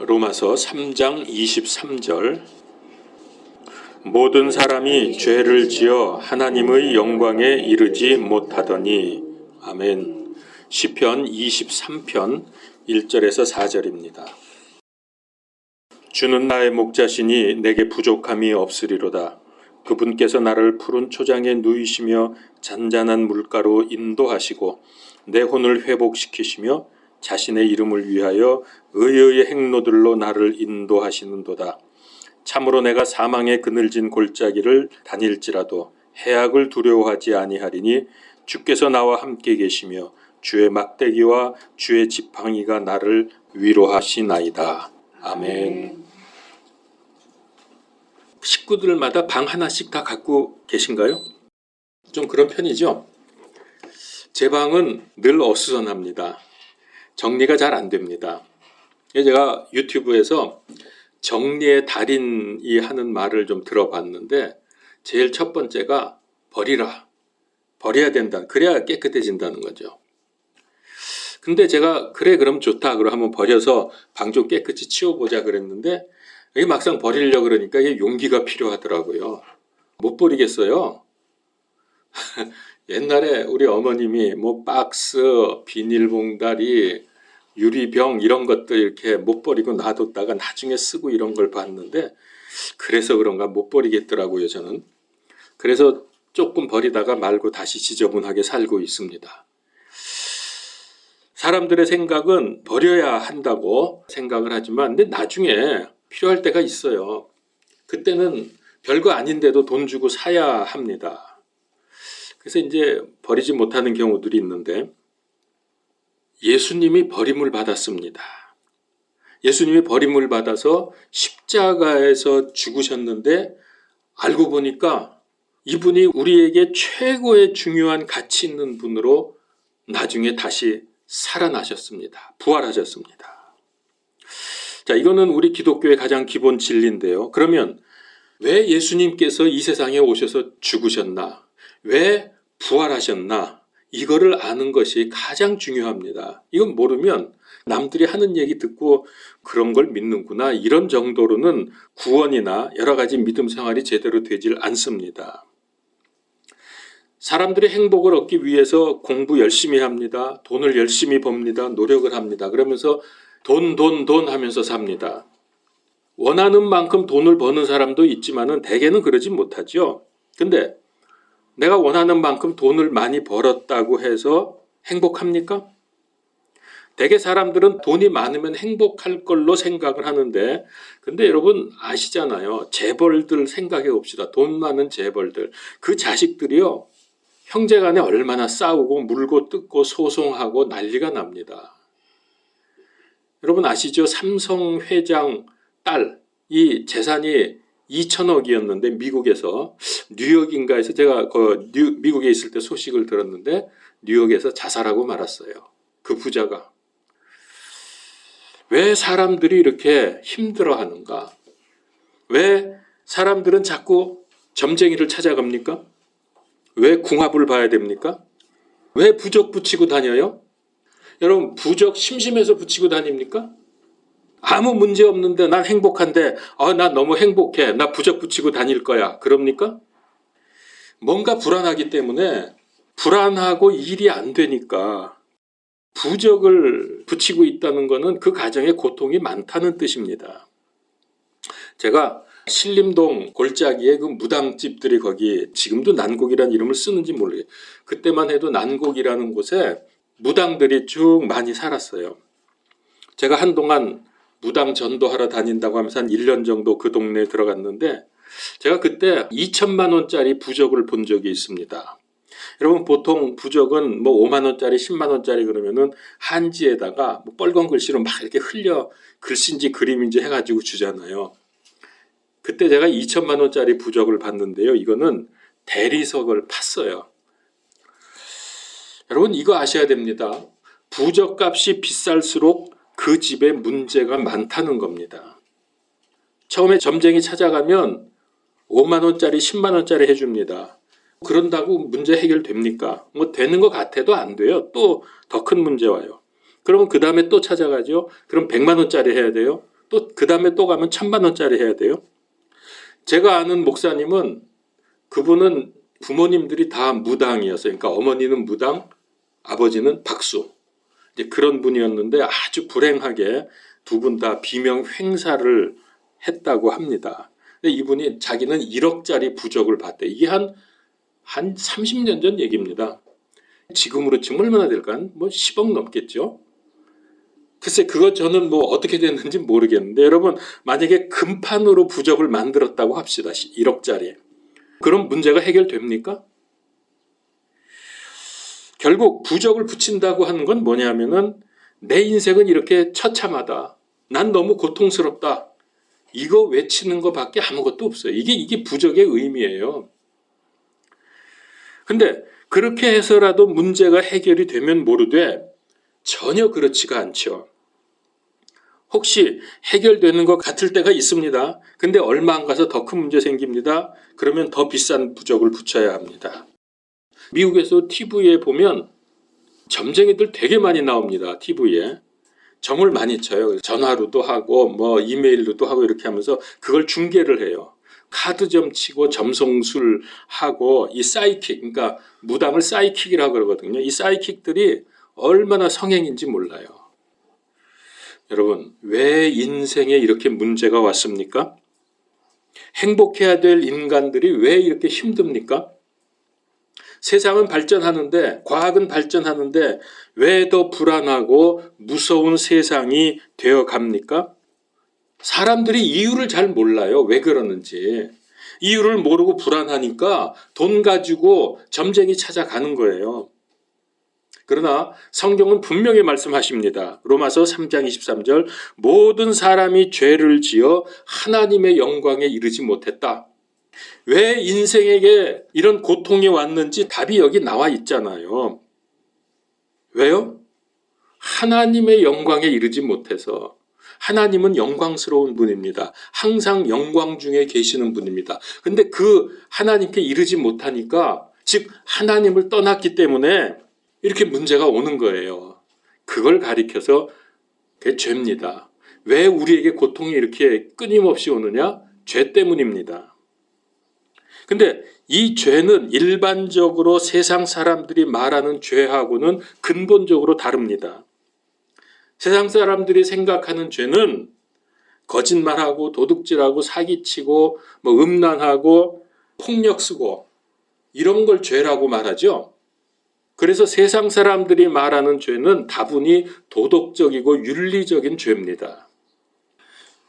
로마서 3장 23절. 모든 사람이 죄를 지어 하나님의 영광에 이르지 못하더니. 아멘. 시편 23편 1절에서 4절입니다. 주는 나의 목자시니 내게 부족함이 없으리로다. 그분께서 나를 푸른 초장에 누이시며 잔잔한 물가로 인도하시고 내 혼을 회복시키시며 자신의 이름을 위하여 의의 행로들로 나를 인도하시는도다. 참으로 내가 사망의 그늘진 골짜기를 다닐지라도 해악을 두려워하지 아니하리니 주께서 나와 함께 계시며 주의 막대기와 주의 지팡이가 나를 위로하시나이다. 아멘. 식구들마다 방 하나씩 다 갖고 계신가요? 좀 그런 편이죠? 제 방은 늘 어수선합니다. 정리가 잘 안 됩니다. 제가 유튜브에서 정리의 달인이 하는 말을 좀 들어봤는데 제일 첫 번째가 버리라. 버려야 된다. 그래야 깨끗해진다는 거죠. 근데 제가 그래 그럼 좋다. 그럼 한번 버려서 방 좀 깨끗이 치워보자 그랬는데 이게 막상 버리려고 그러니까 이게 용기가 필요하더라고요. 못 버리겠어요. 옛날에 우리 어머님이 뭐 박스, 비닐봉다리, 유리병 이런 것들 이렇게 못 버리고 놔뒀다가 나중에 쓰고 이런 걸 봤는데 그래서 그런가 못 버리겠더라고요, 저는. 그래서 조금 버리다가 말고 다시 지저분하게 살고 있습니다. 사람들의 생각은 버려야 한다고 생각을 하지만 근데 나중에 필요할 때가 있어요. 그때는 별거 아닌데도 돈 주고 사야 합니다. 그래서 이제 버리지 못하는 경우들이 있는데 예수님이 버림을 받았습니다. 예수님이 버림을 받아서 십자가에서 죽으셨는데 알고 보니까 이분이 우리에게 최고의 중요한 가치 있는 분으로 나중에 다시 살아나셨습니다. 부활하셨습니다. 자, 이거는 우리 기독교의 가장 기본 진리인데요. 그러면 왜 예수님께서 이 세상에 오셔서 죽으셨나? 왜 부활하셨나? 이거를 아는 것이 가장 중요합니다. 이건 모르면 남들이 하는 얘기 듣고 그런 걸 믿는구나 이런 정도로는 구원이나 여러 가지 믿음 생활이 제대로 되질 않습니다. 사람들이 행복을 얻기 위해서 공부 열심히 합니다. 돈을 열심히 법니다. 노력을 합니다. 그러면서 돈 하면서 삽니다. 원하는 만큼 돈을 버는 사람도 있지만은 대개는 그러지 못하죠. 근데 내가 원하는 만큼 돈을 많이 벌었다고 해서 행복합니까? 대개 사람들은 돈이 많으면 행복할 걸로 생각을 하는데 근데 여러분 아시잖아요. 재벌들 생각해 봅시다. 돈 많은 재벌들. 그 자식들이요. 형제간에 얼마나 싸우고 물고 뜯고 소송하고 난리가 납니다. 여러분 아시죠? 삼성 회장 딸 이 재산이 2천억이었는데 미국에서 뉴욕인가에서 제가 미국에 있을 때 소식을 들었는데 뉴욕에서 자살하고 말았어요. 그 부자가. 왜 사람들이 이렇게 힘들어하는가? 왜 사람들은 자꾸 점쟁이를 찾아갑니까? 왜 궁합을 봐야 됩니까? 왜 부적 붙이고 다녀요? 여러분 부적 심심해서 붙이고 다닙니까? 아무 문제 없는데 난 행복한데 난 너무 행복해. 나 부적 붙이고 다닐 거야. 그럽니까? 뭔가 불안하기 때문에 불안하고 일이 안 되니까 부적을 붙이고 있다는 것은 그 가정에 고통이 많다는 뜻입니다. 제가 신림동 골짜기에 그 무당집들이 거기 지금도 난곡이라는 이름을 쓰는지 모르겠어요. 그때만 해도 난곡이라는 곳에 무당들이 쭉 많이 살았어요. 제가 한동안 무당 전도하러 다닌다고 하면서 한 1년 정도 그 동네에 들어갔는데 제가 그때 2천만 원짜리 부적을 본 적이 있습니다. 여러분 보통 부적은 뭐 5만 원짜리 10만 원짜리 그러면은 한지에다가 뭐 빨간 글씨로 막 이렇게 흘려 글씨인지 그림인지 해가지고 주잖아요. 그때 제가 2천만 원짜리 부적을 봤는데요. 이거는 대리석을 팠어요. 여러분 이거 아셔야 됩니다. 부적값이 비쌀수록 그 집에 문제가 많다는 겁니다. 처음에 점쟁이 찾아가면 5만 원짜리 10만 원짜리 해줍니다. 그런다고 문제 해결됩니까? 뭐 되는 것 같아도 안 돼요. 또 더 큰 문제 와요. 그러면 그 다음에 또 찾아가죠. 그럼 100만 원짜리 해야 돼요. 또 그 다음에 또 가면 1,000만 원짜리 해야 돼요. 제가 아는 목사님은 그분은 부모님들이 다 무당이었어요. 그러니까 어머니는 무당, 아버지는 박수. 이제 그런 분이었는데 아주 불행하게 두 분 다 비명 횡사를 했다고 합니다. 근데 이분이 자기는 1억짜리 부적을 봤대. 이게 한 30년 전 얘기입니다. 지금으로 치면 얼마나 될까? 뭐 10억 넘겠죠. 글쎄 그거 저는 뭐 어떻게 됐는지 모르겠는데 여러분 만약에 금판으로 부적을 만들었다고 합시다. 1억짜리. 그럼 문제가 해결됩니까? 결국 부적을 붙인다고 하는 건 뭐냐면은 내 인생은 이렇게 처참하다. 난 너무 고통스럽다. 이거 외치는 것밖에 아무것도 없어요. 이게 부적의 의미예요. 근데 그렇게 해서라도 문제가 해결이 되면 모르되 전혀 그렇지가 않죠. 혹시 해결되는 것 같을 때가 있습니다. 근데 얼마 안 가서 더 큰 문제 생깁니다. 그러면 더 비싼 부적을 붙여야 합니다. 미국에서 TV에 보면 점쟁이들 되게 많이 나옵니다. TV에. 점을 많이 쳐요. 전화로도 하고 뭐 이메일로도 하고 이렇게 하면서 그걸 중계를 해요. 카드점 치고 점성술 하고 이 사이킥, 그러니까 무당을 사이킥이라고 그러거든요. 이 사이킥들이 얼마나 성행인지 몰라요. 여러분, 왜 인생에 이렇게 문제가 왔습니까? 행복해야 될 인간들이 왜 이렇게 힘듭니까? 세상은 발전하는데, 과학은 발전하는데 왜 더 불안하고 무서운 세상이 되어 갑니까? 사람들이 이유를 잘 몰라요. 왜 그러는지. 이유를 모르고 불안하니까 돈 가지고 점쟁이 찾아가는 거예요. 그러나 성경은 분명히 말씀하십니다. 로마서 3장 23절 모든 사람이 죄를 지어 하나님의 영광에 이르지 못했다. 왜 인생에게 이런 고통이 왔는지 답이 여기 나와 있잖아요. 왜요? 하나님의 영광에 이르지 못해서. 하나님은 영광스러운 분입니다. 항상 영광 중에 계시는 분입니다. 근데 그 하나님께 이르지 못하니까, 즉 하나님을 떠났기 때문에 이렇게 문제가 오는 거예요. 그걸 가리켜서 그게 죄입니다. 왜 우리에게 고통이 이렇게 끊임없이 오느냐? 죄 때문입니다. 근데 이 죄는 일반적으로 세상 사람들이 말하는 죄하고는 근본적으로 다릅니다. 세상 사람들이 생각하는 죄는 거짓말하고 도둑질하고 사기치고 뭐 음란하고 폭력 쓰고 이런 걸 죄라고 말하죠. 그래서 세상 사람들이 말하는 죄는 다분히 도덕적이고 윤리적인 죄입니다.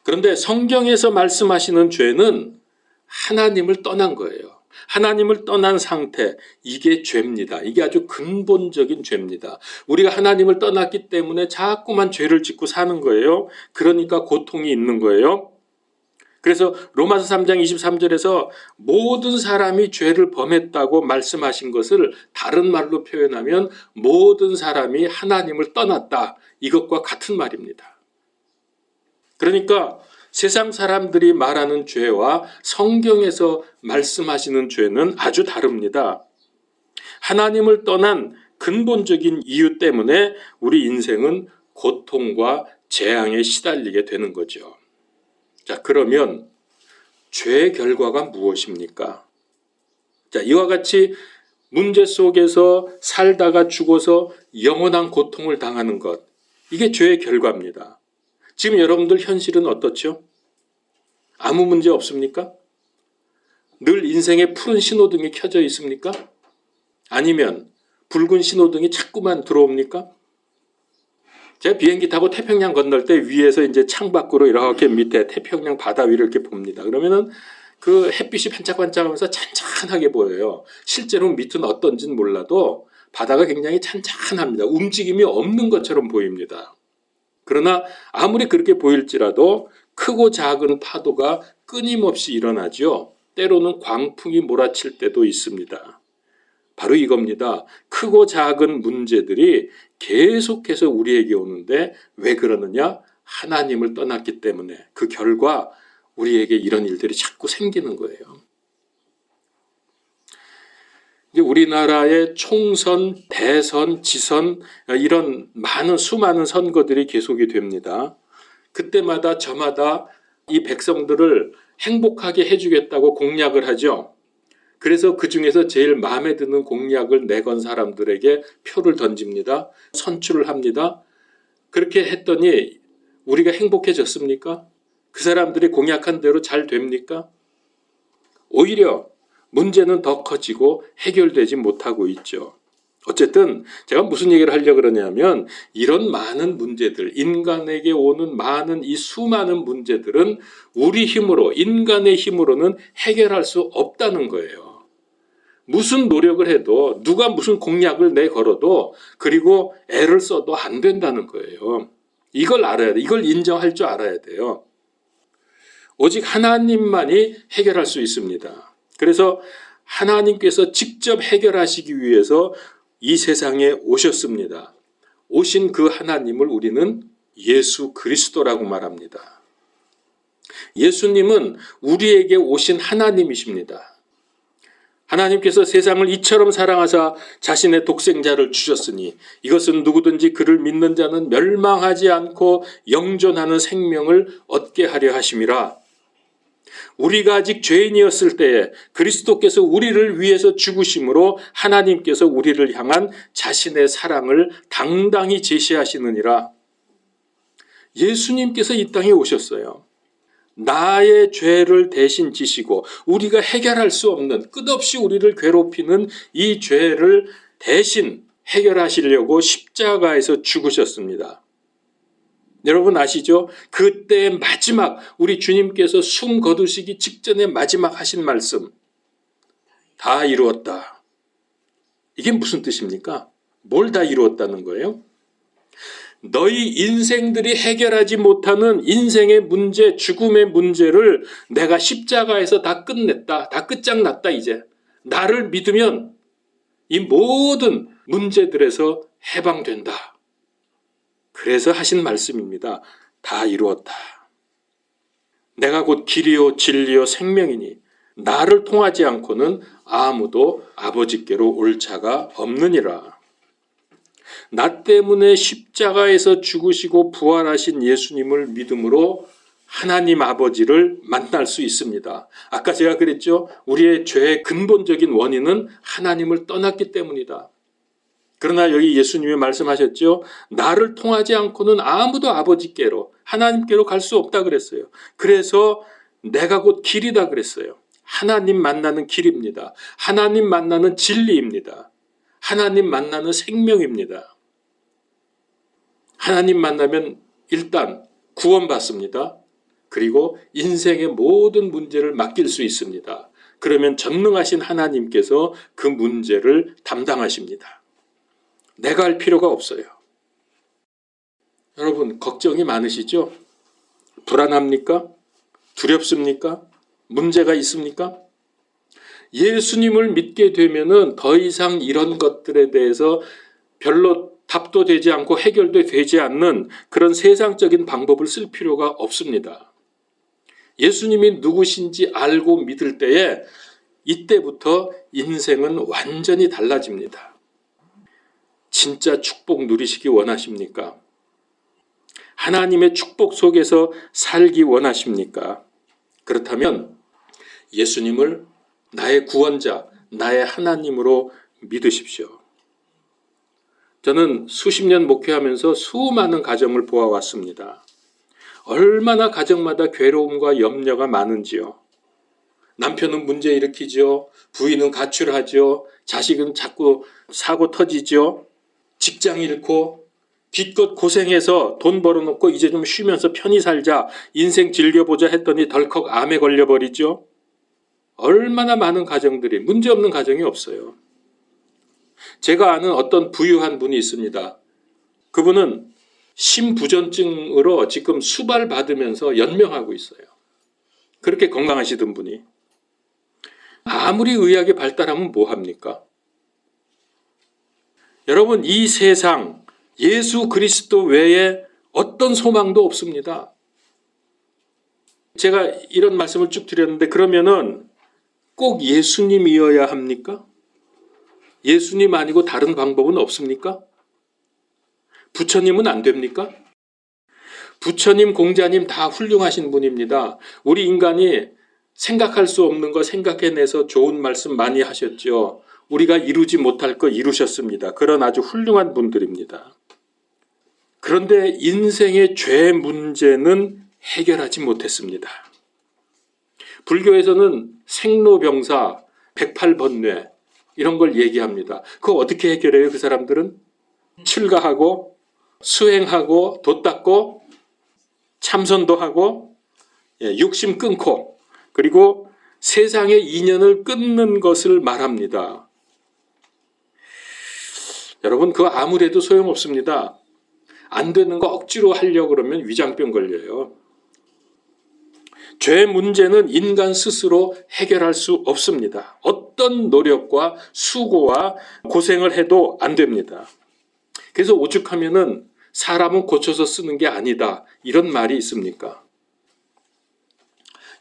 그런데 성경에서 말씀하시는 죄는 하나님을 떠난 거예요. 하나님을 떠난 상태, 이게 죄입니다. 이게 아주 근본적인 죄입니다. 우리가 하나님을 떠났기 때문에 자꾸만 죄를 짓고 사는 거예요. 그러니까 고통이 있는 거예요. 그래서 로마서 3장 23절에서 모든 사람이 죄를 범했다고 말씀하신 것을 다른 말로 표현하면 모든 사람이 하나님을 떠났다. 이것과 같은 말입니다. 그러니까 세상 사람들이 말하는 죄와 성경에서 말씀하시는 죄는 아주 다릅니다. 하나님을 떠난 근본적인 이유 때문에 우리 인생은 고통과 재앙에 시달리게 되는 거죠. 자, 그러면 죄의 결과가 무엇입니까? 자, 이와 같이 문제 속에서 살다가 죽어서 영원한 고통을 당하는 것, 이게 죄의 결과입니다. 지금 여러분들 현실은 어떻죠? 아무 문제 없습니까? 늘 인생에 푸른 신호등이 켜져 있습니까? 아니면 붉은 신호등이 자꾸만 들어옵니까? 제가 비행기 타고 태평양 건널 때 위에서 이제 창밖으로 이렇게 밑에 태평양 바다 위를 이렇게 봅니다. 그러면은 그 햇빛이 반짝반짝하면서 찬찬하게 보여요. 실제로 밑은 어떤지는 몰라도 바다가 굉장히 찬찬합니다. 움직임이 없는 것처럼 보입니다. 그러나 아무리 그렇게 보일지라도 크고 작은 파도가 끊임없이 일어나죠. 때로는 광풍이 몰아칠 때도 있습니다. 바로 이겁니다. 크고 작은 문제들이 계속해서 우리에게 오는데 왜 그러느냐? 하나님을 떠났기 때문에 그 결과 우리에게 이런 일들이 자꾸 생기는 거예요. 이제 우리나라의 총선, 대선, 지선 이런 수많은 선거들이 계속이 됩니다. 그때마다 저마다 이 백성들을 행복하게 해주겠다고 공약을 하죠. 그래서 그 중에서 제일 마음에 드는 공약을 내건 사람들에게 표를 던집니다. 선출을 합니다. 그렇게 했더니 우리가 행복해졌습니까? 그 사람들이 공약한 대로 잘 됩니까? 오히려 문제는 더 커지고 해결되지 못하고 있죠. 어쨌든 제가 무슨 얘기를 하려고 그러냐면 이런 많은 문제들, 인간에게 오는 많은 이 수많은 문제들은 우리 힘으로, 인간의 힘으로는 해결할 수 없다는 거예요. 무슨 노력을 해도 누가 무슨 공약을 내걸어도 그리고 애를 써도 안 된다는 거예요. 이걸 알아야 돼. 이걸 인정할 줄 알아야 돼요. 오직 하나님만이 해결할 수 있습니다. 그래서 하나님께서 직접 해결하시기 위해서 이 세상에 오셨습니다. 오신 그 하나님을 우리는 예수 그리스도라고 말합니다. 예수님은 우리에게 오신 하나님이십니다. 하나님께서 세상을 이처럼 사랑하사 자신의 독생자를 주셨으니 이것은 누구든지 그를 믿는 자는 멸망하지 않고 영존하는 생명을 얻게 하려 하심이라. 우리가 아직 죄인이었을 때에 그리스도께서 우리를 위해서 죽으심으로 하나님께서 우리를 향한 자신의 사랑을 당당히 제시하시느니라. 예수님께서 이 땅에 오셨어요. 나의 죄를 대신 지시고 우리가 해결할 수 없는, 끝없이 우리를 괴롭히는 이 죄를 대신 해결하시려고 십자가에서 죽으셨습니다. 여러분 아시죠? 그때 마지막, 우리 주님께서 숨 거두시기 직전에 마지막 하신 말씀, 다 이루었다. 이게 무슨 뜻입니까? 뭘 다 이루었다는 거예요? 너희 인생들이 해결하지 못하는 인생의 문제, 죽음의 문제를 내가 십자가에서 다 끝냈다. 다 끝장났다 이제. 나를 믿으면 이 모든 문제들에서 해방된다. 그래서 하신 말씀입니다. 다 이루었다. 내가 곧 길이요 진리요 생명이니 나를 통하지 않고는 아무도 아버지께로 올 자가 없느니라. 나 때문에 십자가에서 죽으시고 부활하신 예수님을 믿음으로 하나님 아버지를 만날 수 있습니다. 아까 제가 그랬죠. 우리의 죄의 근본적인 원인은 하나님을 떠났기 때문이다. 그러나 여기 예수님이 말씀하셨죠. 나를 통하지 않고는 아무도 아버지께로, 하나님께로 갈 수 없다 그랬어요. 그래서 내가 곧 길이다 그랬어요. 하나님 만나는 길입니다. 하나님 만나는 진리입니다. 하나님 만나는 생명입니다. 하나님 만나면 일단 구원받습니다. 그리고 인생의 모든 문제를 맡길 수 있습니다. 그러면 전능하신 하나님께서 그 문제를 담당하십니다. 내가 할 필요가 없어요. 여러분 걱정이 많으시죠? 불안합니까? 두렵습니까? 문제가 있습니까? 예수님을 믿게 되면은 더 이상 이런 것들에 대해서 별로 답도 되지 않고 해결도 되지 않는 그런 세상적인 방법을 쓸 필요가 없습니다. 예수님이 누구신지 알고 믿을 때에 이때부터 인생은 완전히 달라집니다. 진짜 축복 누리시기 원하십니까? 하나님의 축복 속에서 살기 원하십니까? 그렇다면 예수님을 나의 구원자, 나의 하나님으로 믿으십시오. 저는 수십 년 목회하면서 수많은 가정을 보아왔습니다. 얼마나 가정마다 괴로움과 염려가 많은지요. 남편은 문제 일으키죠. 부인은 가출하죠. 자식은 자꾸 사고 터지죠. 직장 잃고 기껏 고생해서 돈 벌어놓고 이제 좀 쉬면서 편히 살자, 인생 즐겨보자 했더니 덜컥 암에 걸려버리죠. 얼마나 많은 가정들이, 문제없는 가정이 없어요. 제가 아는 어떤 부유한 분이 있습니다. 그분은 심부전증으로 지금 수발받으면서 연명하고 있어요. 그렇게 건강하시던 분이. 아무리 의학이 발달하면 뭐합니까? 여러분 이 세상 예수 그리스도 외에 어떤 소망도 없습니다. 제가 이런 말씀을 쭉 드렸는데 그러면은 꼭 예수님이어야 합니까? 예수님 아니고 다른 방법은 없습니까? 부처님은 안 됩니까? 부처님, 공자님 다 훌륭하신 분입니다. 우리 인간이 생각할 수 없는 거 생각해내서 좋은 말씀 많이 하셨죠. 우리가 이루지 못할 거 이루셨습니다. 그런 아주 훌륭한 분들입니다. 그런데 인생의 죄 문제는 해결하지 못했습니다. 불교에서는 생로병사, 108번뇌 이런 걸 얘기합니다. 그거 어떻게 해결해요? 그 사람들은 출가하고 수행하고 도 닦고 참선도 하고 육심 끊고 그리고 세상의 인연을 끊는 것을 말합니다. 여러분 그거 아무래도 소용없습니다. 안 되는 거 억지로 하려고 그러면 위장병 걸려요. 죄 문제는 인간 스스로 해결할 수 없습니다. 어떤 노력과 수고와 고생을 해도 안 됩니다. 그래서 오죽하면은 사람은 고쳐서 쓰는 게 아니다. 이런 말이 있습니까?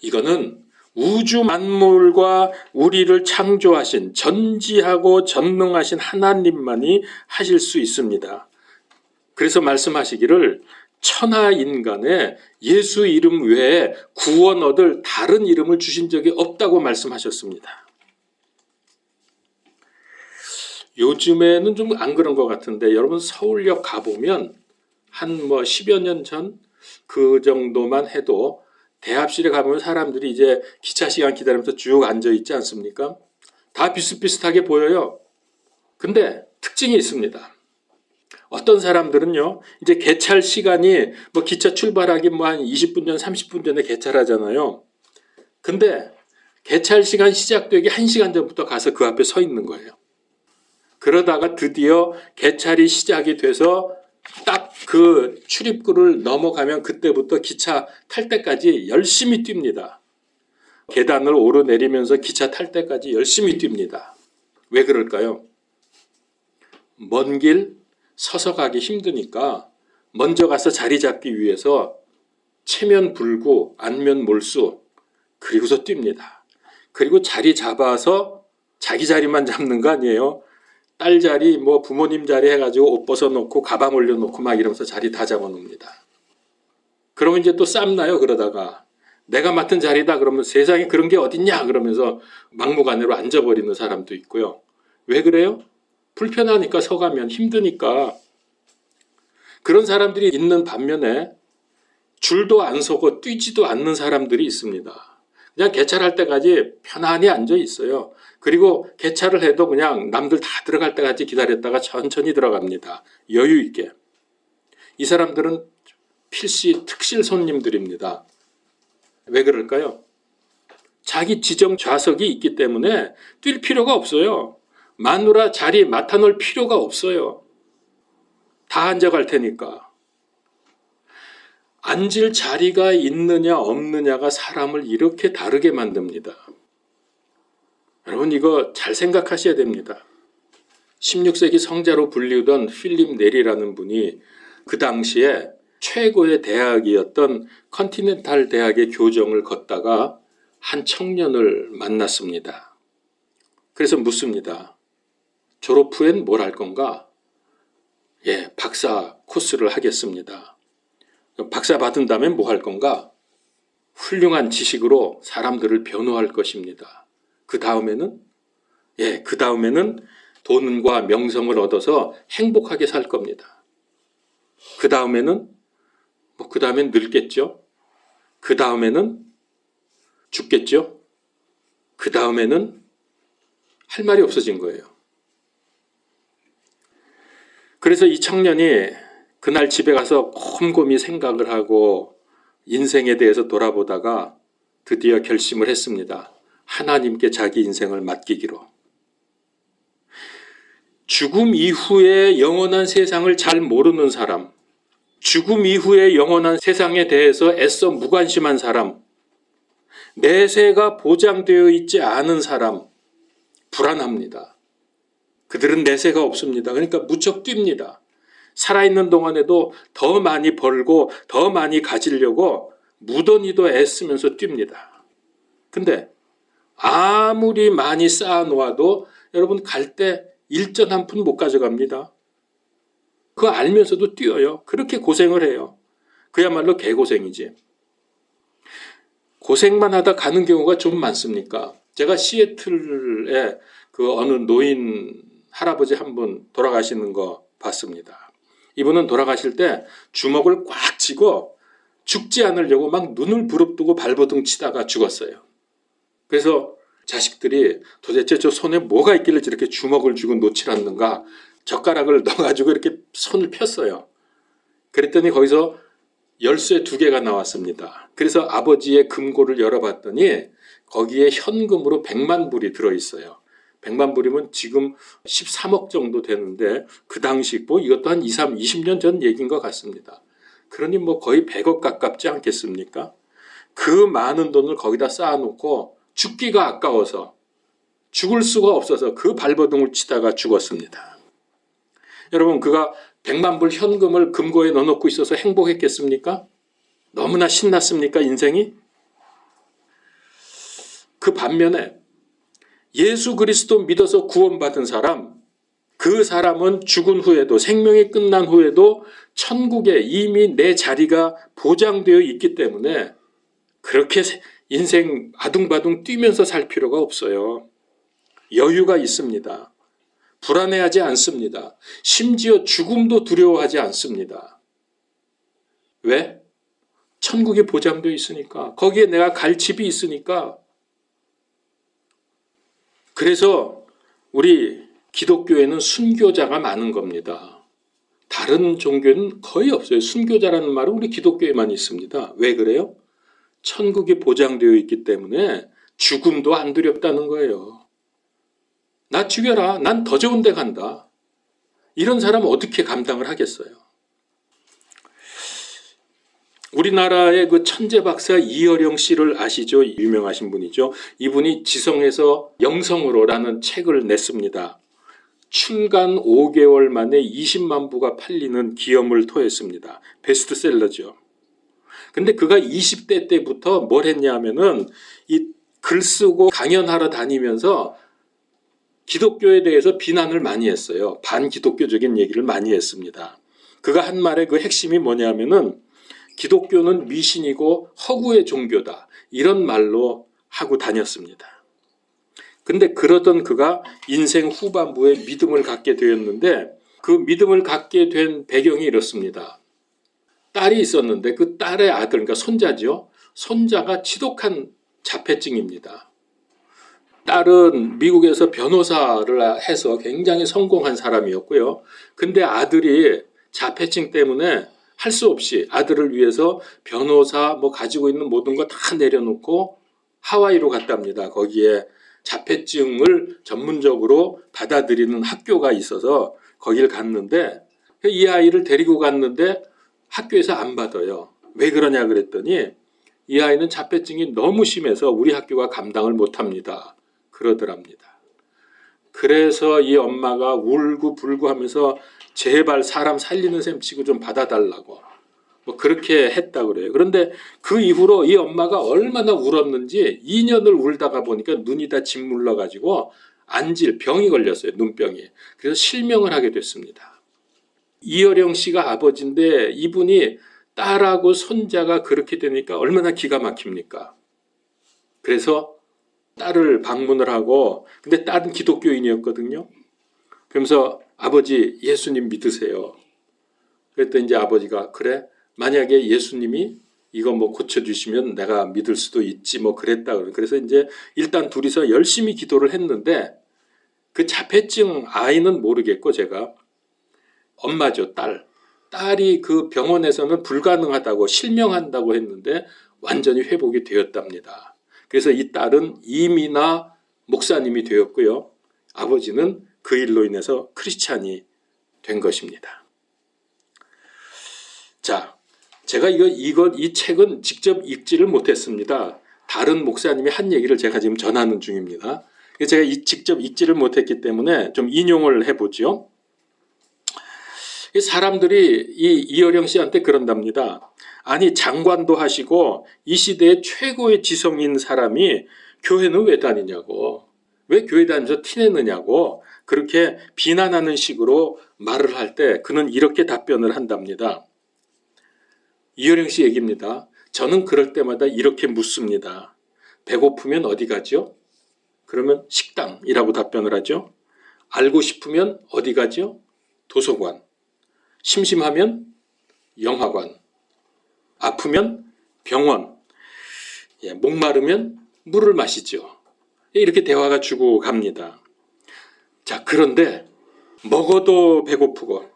이거는 우주 만물과 우리를 창조하신 전지하고 전능하신 하나님만이 하실 수 있습니다. 그래서 말씀하시기를 천하 인간에 예수 이름 외에 구원 얻을 다른 이름을 주신 적이 없다고 말씀하셨습니다. 요즘에는 좀 안 그런 것 같은데 여러분 서울역 가보면 한 10여 년 전 그 정도만 해도 대합실에 가보면 사람들이 이제 기차 시간 기다리면서 쭉 앉아 있지 않습니까? 다 비슷비슷하게 보여요. 근데 특징이 있습니다. 어떤 사람들은요, 이제 개찰 시간이 기차 출발하기 한 20분 전, 30분 전에 개찰하잖아요. 근데 개찰 시간 시작되기 1시간 전부터 가서 그 앞에 서 있는 거예요. 그러다가 드디어 개찰이 시작이 돼서 딱 그 출입구를 넘어가면 그때부터 기차 탈 때까지 열심히 뜁니다. 계단을 오르내리면서 기차 탈 때까지 열심히 뜁니다. 왜 그럴까요? 먼 길 서서 가기 힘드니까 먼저 가서 자리 잡기 위해서 체면 불구, 안면 몰수, 그리고서 뜁니다. 그리고 자리 잡아서 자기 자리만 잡는 거 아니에요. 딸 자리, 부모님 자리 해가지고 옷 벗어놓고 가방 올려놓고 막 이러면서 자리 다 잡아놓습니다. 그러면 이제 또 쌈나요. 그러다가 내가 맡은 자리다 그러면 세상에 그런 게 어딨냐 그러면서 막무가내로 앉아버리는 사람도 있고요. 왜 그래요? 불편하니까 서가면 힘드니까. 그런 사람들이 있는 반면에 줄도 안 서고 뛰지도 않는 사람들이 있습니다. 그냥 개찰할 때까지 편안히 앉아 있어요. 그리고 개찰을 해도 그냥 남들 다 들어갈 때까지 기다렸다가 천천히 들어갑니다. 여유 있게. 이 사람들은 필시 특실 손님들입니다. 왜 그럴까요? 자기 지정 좌석이 있기 때문에 뛸 필요가 없어요. 마누라 자리 맡아놓을 필요가 없어요. 다 앉아갈 테니까. 앉을 자리가 있느냐 없느냐가 사람을 이렇게 다르게 만듭니다. 여러분 이거 잘 생각하셔야 됩니다. 16세기 성자로 불리우던 필립 네리라는 분이 그 당시에 최고의 대학이었던 컨티넨탈 대학의 교정을 걷다가 한 청년을 만났습니다. 그래서 묻습니다. 졸업 후엔 뭘 할 건가? 박사 코스를 하겠습니다. 박사 받은 다음에 뭐 할 건가? 훌륭한 지식으로 사람들을 변호할 것입니다. 그 다음에는 돈과 명성을 얻어서 행복하게 살 겁니다. 그 다음에는 늙겠죠? 그 다음에는 죽겠죠? 그 다음에는 할 말이 없어진 거예요. 그래서 이 청년이 그날 집에 가서 곰곰이 생각을 하고 인생에 대해서 돌아보다가 드디어 결심을 했습니다. 하나님께 자기 인생을 맡기기로. 죽음 이후의 영원한 세상을 잘 모르는 사람, 죽음 이후의 영원한 세상에 대해서 애써 무관심한 사람, 내세가 보장되어 있지 않은 사람, 불안합니다. 그들은 내세가 없습니다. 그러니까 무척 뜁니다. 살아있는 동안에도 더 많이 벌고 더 많이 가지려고 무던히도 애쓰면서 뜁니다. 근데 아무리 많이 쌓아놓아도 여러분 갈 때 일전 한 푼 못 가져갑니다. 그거 알면서도 뛰어요. 그렇게 고생을 해요. 그야말로 개고생이지. 고생만 하다 가는 경우가 좀 많습니까? 제가 시애틀에 그 어느 노인 할아버지 한 분 돌아가시는 거 봤습니다. 이분은 돌아가실 때 주먹을 꽉 쥐고 죽지 않으려고 막 눈을 부릅뜨고 발버둥 치다가 죽었어요. 그래서 자식들이 도대체 저 손에 뭐가 있길래 저렇게 주먹을 쥐고 놓질 않는가, 젓가락을 넣어가지고 이렇게 손을 폈어요. 그랬더니 거기서 열쇠 2개가 나왔습니다. 그래서 아버지의 금고를 열어봤더니 거기에 현금으로 100만 불이 들어있어요. 100만 불이면 지금 13억 정도 되는데 그 당시 뭐 이것도 한 20년 전 얘기인 것 같습니다. 그러니 뭐 거의 100억 가깝지 않겠습니까? 그 많은 돈을 거기다 쌓아놓고 죽기가 아까워서, 죽을 수가 없어서 그 발버둥을 치다가 죽었습니다. 여러분, 그가 100만 불 현금을 금고에 넣어놓고 있어서 행복했겠습니까? 너무나 신났습니까, 인생이? 그 반면에 예수 그리스도 믿어서 구원받은 사람, 그 사람은 죽은 후에도, 생명이 끝난 후에도 천국에 이미 내 자리가 보장되어 있기 때문에 그렇게 인생 아둥바둥 뛰면서 살 필요가 없어요. 여유가 있습니다. 불안해하지 않습니다. 심지어 죽음도 두려워하지 않습니다. 왜? 천국이 보장되어 있으니까. 거기에 내가 갈 집이 있으니까. 그래서 우리 기독교에는 순교자가 많은 겁니다. 다른 종교는 거의 없어요. 순교자라는 말은 우리 기독교에만 있습니다. 왜 그래요? 천국이 보장되어 있기 때문에 죽음도 안 두렵다는 거예요. 나 죽여라. 난 더 좋은 데 간다. 이런 사람은 어떻게 감당을 하겠어요? 우리나라의 그 천재 박사 이어령 씨를 아시죠? 유명하신 분이죠. 이분이 지성에서 영성으로라는 책을 냈습니다. 출간 5개월 만에 20만 부가 팔리는 기염을 토했습니다. 베스트셀러죠. 근데 그가 20대 때부터 뭘 했냐 하면은 이 글 쓰고 강연하러 다니면서 기독교에 대해서 비난을 많이 했어요. 반기독교적인 얘기를 많이 했습니다. 그가 한 말의 그 핵심이 뭐냐면은 기독교는 미신이고 허구의 종교다. 이런 말로 하고 다녔습니다. 근데 그러던 그가 인생 후반부에 믿음을 갖게 되었는데 그 믿음을 갖게 된 배경이 이렇습니다. 딸이 있었는데 그 딸의 아들, 그러니까 손자죠. 손자가 지독한 자폐증입니다. 딸은 미국에서 변호사를 해서 굉장히 성공한 사람이었고요. 근데 아들이 자폐증 때문에 할 수 없이 아들을 위해서 변호사 뭐 가지고 있는 모든 거 다 내려놓고 하와이로 갔답니다. 거기에 자폐증을 전문적으로 받아들이는 학교가 있어서 거길 갔는데 이 아이를 데리고 갔는데 학교에서 안 받아요. 왜 그러냐 그랬더니 이 아이는 자폐증이 너무 심해서 우리 학교가 감당을 못합니다. 그러더랍니다. 그래서 이 엄마가 울고불고 하면서 제발 사람 살리는 셈 치고 좀 받아달라고 뭐 그렇게 했다 그래요. 그런데 그 이후로 이 엄마가 얼마나 울었는지 2년을 울다가 보니까 눈이 다 짓물러 가지고 안질 병이 걸렸어요. 눈병이. 그래서 실명을 하게 됐습니다. 이어령 씨가 아버지인데 이분이 딸하고 손자가 그렇게 되니까 얼마나 기가 막힙니까? 그래서 딸을 방문을 하고, 근데 딸은 기독교인이었거든요. 그러면서 아버지 예수님 믿으세요. 그랬더니 이제 아버지가 그래 만약에 예수님이 이거 뭐 고쳐주시면 내가 믿을 수도 있지 뭐 그랬다. 그래서 이제 일단 둘이서 열심히 기도를 했는데 그 자폐증 아이는 모르겠고 제가 엄마죠. 딸이 그 병원에서는 불가능하다고 실명한다고 했는데 완전히 회복이 되었답니다. 그래서 이 딸은 이민아 목사님이 되었고요. 아버지는 그 일로 인해서 크리스찬이 된 것입니다. 자, 제가 이 책은 직접 읽지를 못했습니다. 다른 목사님이 한 얘기를 제가 지금 전하는 중입니다. 제가 직접 읽지를 못했기 때문에 좀 인용을 해보죠. 사람들이 이 이어령 씨한테 그런답니다. 아니 장관도 하시고 이 시대의 최고의 지성인 사람이 교회는 왜 다니냐고, 왜 교회 다니면서 티내느냐고 그렇게 비난하는 식으로 말을 할 때 그는 이렇게 답변을 한답니다. 이효령 씨 얘기입니다. 저는 그럴 때마다 이렇게 묻습니다. 배고프면 어디 가죠? 그러면 식당이라고 답변을 하죠. 알고 싶으면 어디 가죠? 도서관. 심심하면 영화관. 아프면 병원. 목마르면 물을 마시죠. 이렇게 대화가 주고 갑니다. 자, 그런데 먹어도 배고프고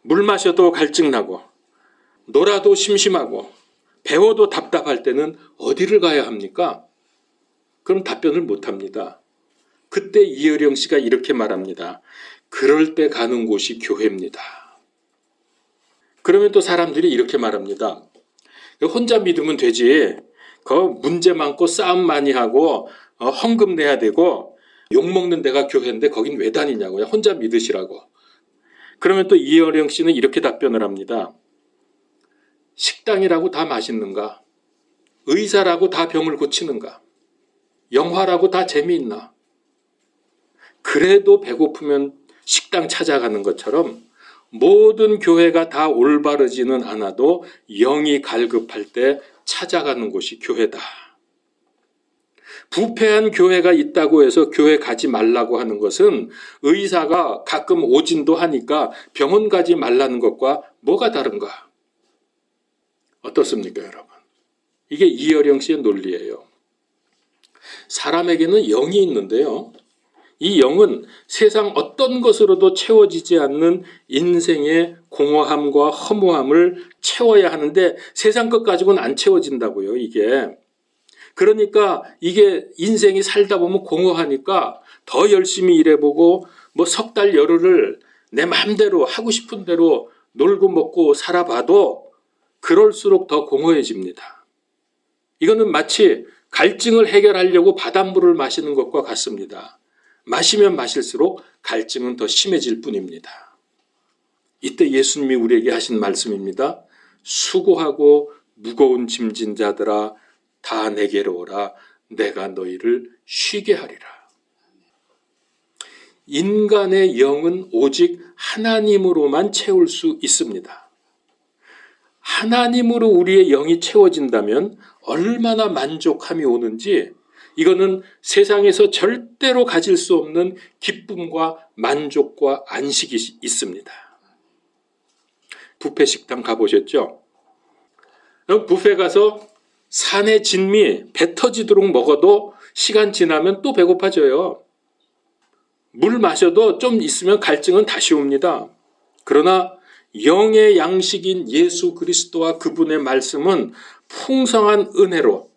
물 마셔도 갈증나고 놀아도 심심하고 배워도 답답할 때는 어디를 가야 합니까? 그럼 답변을 못합니다. 그때 이효령 씨가 이렇게 말합니다. 그럴 때 가는 곳이 교회입니다. 그러면 또 사람들이 이렇게 말합니다. 혼자 믿으면 되지. 그 문제 많고 싸움 많이 하고 헌금 내야 되고 욕먹는 데가 교회인데 거긴 왜 다니냐고요. 혼자 믿으시라고. 그러면 또 이효령 씨는 이렇게 답변을 합니다. 식당이라고 다 맛있는가? 의사라고 다 병을 고치는가? 영화라고 다 재미있나? 그래도 배고프면 식당 찾아가는 것처럼 모든 교회가 다 올바르지는 않아도 영이 갈급할 때 찾아가는 곳이 교회다. 부패한 교회가 있다고 해서 교회 가지 말라고 하는 것은 의사가 가끔 오진도 하니까 병원 가지 말라는 것과 뭐가 다른가? 어떻습니까, 여러분? 이게 이효령 씨의 논리예요. 사람에게는 영이 있는데요. 이 영은 세상 어떤 것으로도 채워지지 않는 인생의 공허함과 허무함을 채워야 하는데 세상 것 가지고는 안 채워진다고요, 이게. 그러니까 이게 인생이 살다 보면 공허하니까 더 열심히 일해보고 뭐 석 달 열흘을 내 마음대로 하고 싶은 대로 놀고 먹고 살아봐도 그럴수록 더 공허해집니다. 이거는 마치 갈증을 해결하려고 바닷물을 마시는 것과 같습니다. 마시면 마실수록 갈증은 더 심해질 뿐입니다. 이때 예수님이 우리에게 하신 말씀입니다. 수고하고 무거운 짐진 자들아 다 내게로 오라. 내가 너희를 쉬게 하리라. 인간의 영은 오직 하나님으로만 채울 수 있습니다. 하나님으로 우리의 영이 채워진다면 얼마나 만족함이 오는지 이거는 세상에서 절대로 가질 수 없는 기쁨과 만족과 안식이 있습니다. 뷔페 식당 가보셨죠? 뷔페 가서 산의 진미 배 터지도록 먹어도 시간 지나면 또 배고파져요. 물 마셔도 좀 있으면 갈증은 다시 옵니다. 그러나 영의 양식인 예수 그리스도와 그분의 말씀은 풍성한 은혜로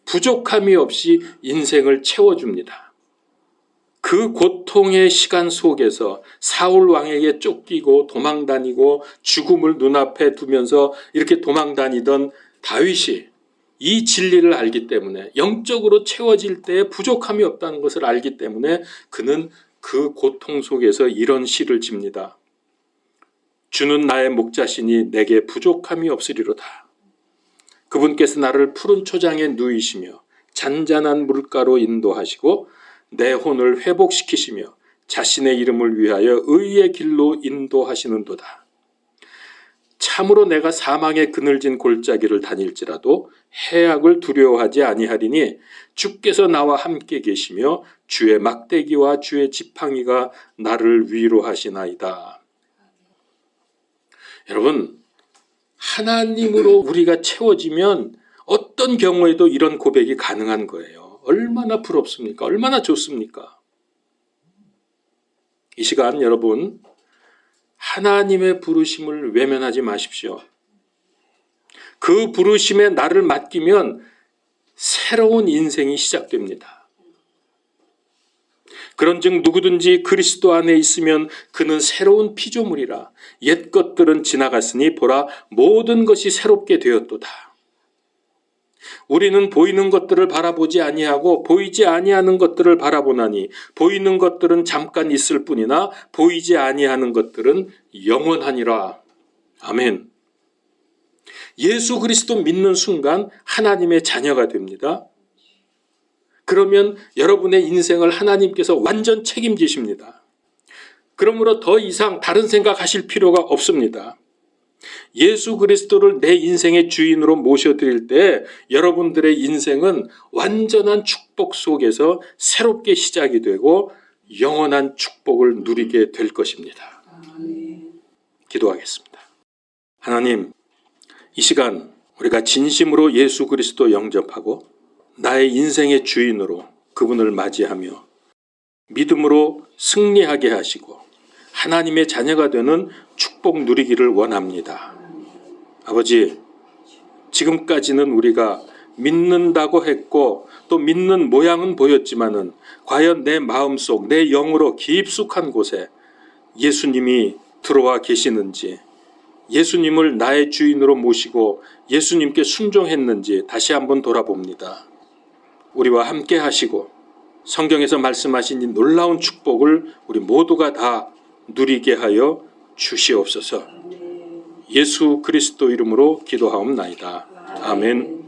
부족함이 없이 인생을 채워줍니다. 그 고통의 시간 속에서 사울 왕에게 쫓기고 도망다니고 죽음을 눈앞에 두면서 이렇게 도망다니던 다윗이 이 진리를 알기 때문에 영적으로 채워질 때에 부족함이 없다는 것을 알기 때문에 그는 그 고통 속에서 이런 시를 집니다. 주는 나의 목자시니 내게 부족함이 없으리로다. 그분께서 나를 푸른 초장에 누이시며 잔잔한 물가로 인도하시고 내 혼을 회복시키시며 자신의 이름을 위하여 의의 길로 인도하시는도다. 참으로 내가 사망의 그늘진 골짜기를 다닐지라도 해악을 두려워하지 아니하리니 주께서 나와 함께 계시며 주의 막대기와 주의 지팡이가 나를 위로하시나이다. 여러분, 하나님으로 우리가 채워지면 어떤 경우에도 이런 고백이 가능한 거예요. 얼마나 부럽습니까? 얼마나 좋습니까? 이 시간 여러분, 하나님의 부르심을 외면하지 마십시오. 그 부르심에 나를 맡기면 새로운 인생이 시작됩니다. 그런즉 누구든지 그리스도 안에 있으면 그는 새로운 피조물이라. 옛 것들은 지나갔으니 보라 모든 것이 새롭게 되었도다. 우리는 보이는 것들을 바라보지 아니하고 보이지 아니하는 것들을 바라보나니 보이는 것들은 잠깐 있을 뿐이나 보이지 아니하는 것들은 영원하니라. 아멘. 예수 그리스도 믿는 순간 하나님의 자녀가 됩니다. 그러면 여러분의 인생을 하나님께서 완전 책임지십니다. 그러므로 더 이상 다른 생각하실 필요가 없습니다. 예수 그리스도를 내 인생의 주인으로 모셔드릴 때 여러분들의 인생은 완전한 축복 속에서 새롭게 시작이 되고 영원한 축복을 누리게 될 것입니다. 기도하겠습니다. 하나님, 이 시간 우리가 진심으로 예수 그리스도 영접하고 나의 인생의 주인으로 그분을 맞이하며 믿음으로 승리하게 하시고 하나님의 자녀가 되는 축복 누리기를 원합니다. 아버지, 지금까지는 우리가 믿는다고 했고 또 믿는 모양은 보였지만은 과연 내 마음속, 내 영으로 깊숙한 곳에 예수님이 들어와 계시는지, 예수님을 나의 주인으로 모시고 예수님께 순종했는지 다시 한번 돌아봅니다. 우리와 함께 하시고 성경에서 말씀하신 이 놀라운 축복을 우리 모두가 다 누리게 하여 주시옵소서. 예수 그리스도 이름으로 기도하옵나이다. 아멘.